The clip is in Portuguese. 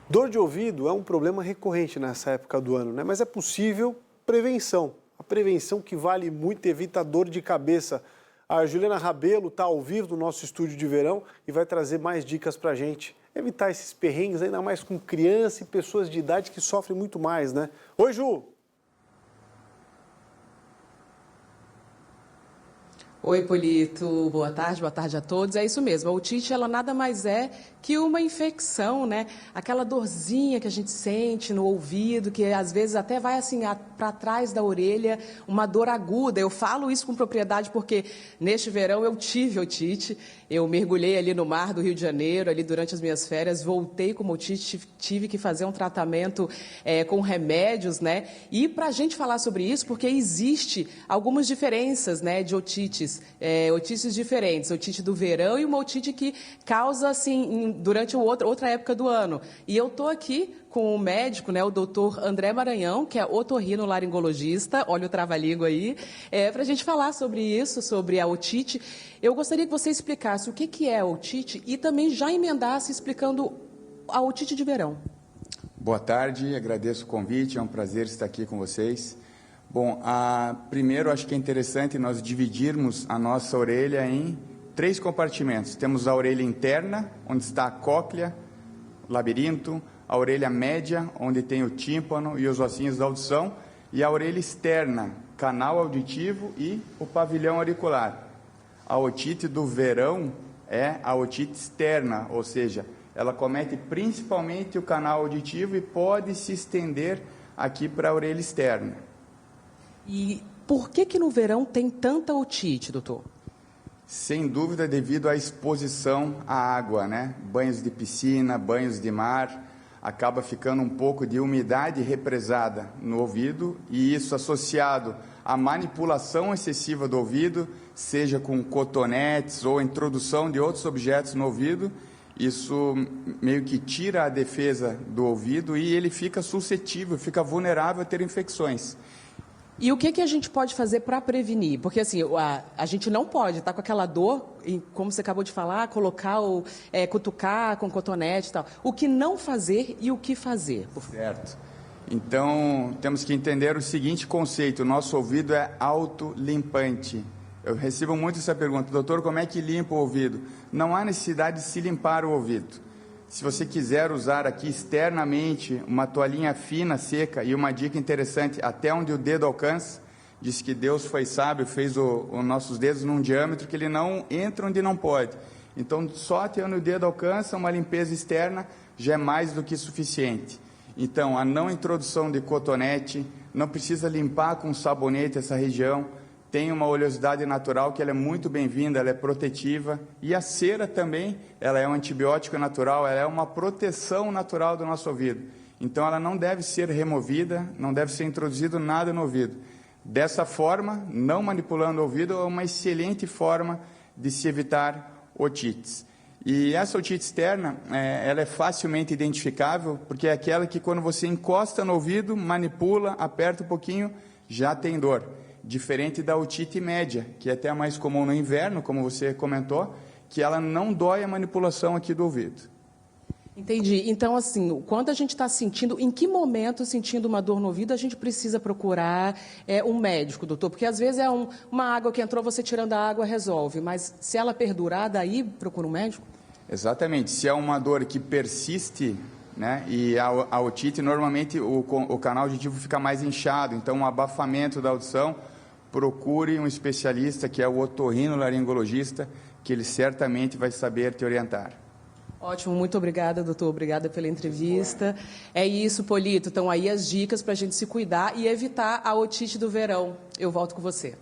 Dor de ouvido é um problema recorrente nessa época do ano, né? Mas é possível prevenção. A prevenção que vale muito, evita dor de cabeça. A Juliana Rabelo está ao vivo no nosso estúdio de verão e vai trazer mais dicas para a gente. Evitar esses perrengues, ainda mais com criança e pessoas de idade que sofrem muito mais, né? Oi, Ju! Oi, Polito. Boa tarde a todos. É isso mesmo, a otite, ela nada mais é que uma infecção, né? Aquela dorzinha que a gente sente no ouvido, que às vezes até vai assim para trás da orelha, uma dor aguda. Eu falo isso com propriedade porque neste verão eu tive otite, eu mergulhei ali no mar do Rio de Janeiro, ali durante as minhas férias, voltei com otite, tive que fazer um tratamento com remédios, né? E para a gente falar sobre isso, porque existe algumas diferenças, né, de otites. Otites diferentes, otite do verão e uma otite que causa, assim, durante outra época do ano. E eu estou aqui com o médico, né, o doutor André Maranhão, que é otorrinolaringologista, olha o trava-língua aí, para a gente falar sobre isso, sobre a otite. Eu gostaria que você explicasse o que é a otite e também já emendasse explicando a otite de verão. Boa tarde, agradeço o convite, é um prazer estar aqui com vocês. Bom, primeiro acho que é interessante nós dividirmos a nossa orelha em 3 compartimentos. Temos a orelha interna, onde está a cóclea, labirinto, a orelha média, onde tem o tímpano e os ossinhos da audição, e a orelha externa, canal auditivo e o pavilhão auricular. A otite do verão é a otite externa, ou seja, ela comete principalmente o canal auditivo e pode se estender aqui para a orelha externa. E por que no verão tem tanta otite, doutor? Sem dúvida, devido à exposição à água, né? Banhos de piscina, banhos de mar, acaba ficando um pouco de umidade represada no ouvido e isso associado à manipulação excessiva do ouvido, seja com cotonetes ou introdução de outros objetos no ouvido, isso meio que tira a defesa do ouvido e ele fica suscetível, fica vulnerável a ter infecções. E o que a gente pode fazer para prevenir? Porque assim, a gente não pode estar com aquela dor, como você acabou de falar, colocar ou cutucar com cotonete e tal. O que não fazer e o que fazer? Certo. Então, temos que entender o seguinte conceito, o nosso ouvido é autolimpante. Eu recebo muito essa pergunta, doutor, como é que limpa o ouvido? Não há necessidade de se limpar o ouvido. Se você quiser usar aqui externamente uma toalhinha fina, seca, e uma dica interessante, até onde o dedo alcança, diz que Deus foi sábio, fez os nossos dedos num diâmetro que ele não entra onde não pode. Então, só até onde o dedo alcança, uma limpeza externa já é mais do que suficiente. Então, a não introdução de cotonete, não precisa limpar com sabonete essa região, tem uma oleosidade natural que ela é muito bem-vinda, ela é protetiva. E a cera também, ela é um antibiótico natural, ela é uma proteção natural do nosso ouvido. Então, ela não deve ser removida, não deve ser introduzido nada no ouvido. Dessa forma, não manipulando o ouvido, é uma excelente forma de se evitar otites. E essa otite externa, ela é facilmente identificável, porque é aquela que quando você encosta no ouvido, manipula, aperta um pouquinho, já tem dor. Diferente da otite média, que é até mais comum no inverno, como você comentou, que ela não dói a manipulação aqui do ouvido. Entendi. Então, assim, quando a gente está sentindo, em que momento, sentindo uma dor no ouvido, a gente precisa procurar um médico, doutor? Porque às vezes é uma água que entrou, você tirando a água resolve, mas se ela perdurar, daí procura um médico? Exatamente. Se é uma dor que persiste, né, e a otite, normalmente o canal auditivo fica mais inchado, então um abafamento da audição, procure um especialista que é o otorrinolaringologista, que ele certamente vai saber te orientar. Ótimo, muito obrigada, doutor. Obrigada pela entrevista. É isso, Polito. Então, aí as dicas para a gente se cuidar e evitar a otite do verão. Eu volto com você.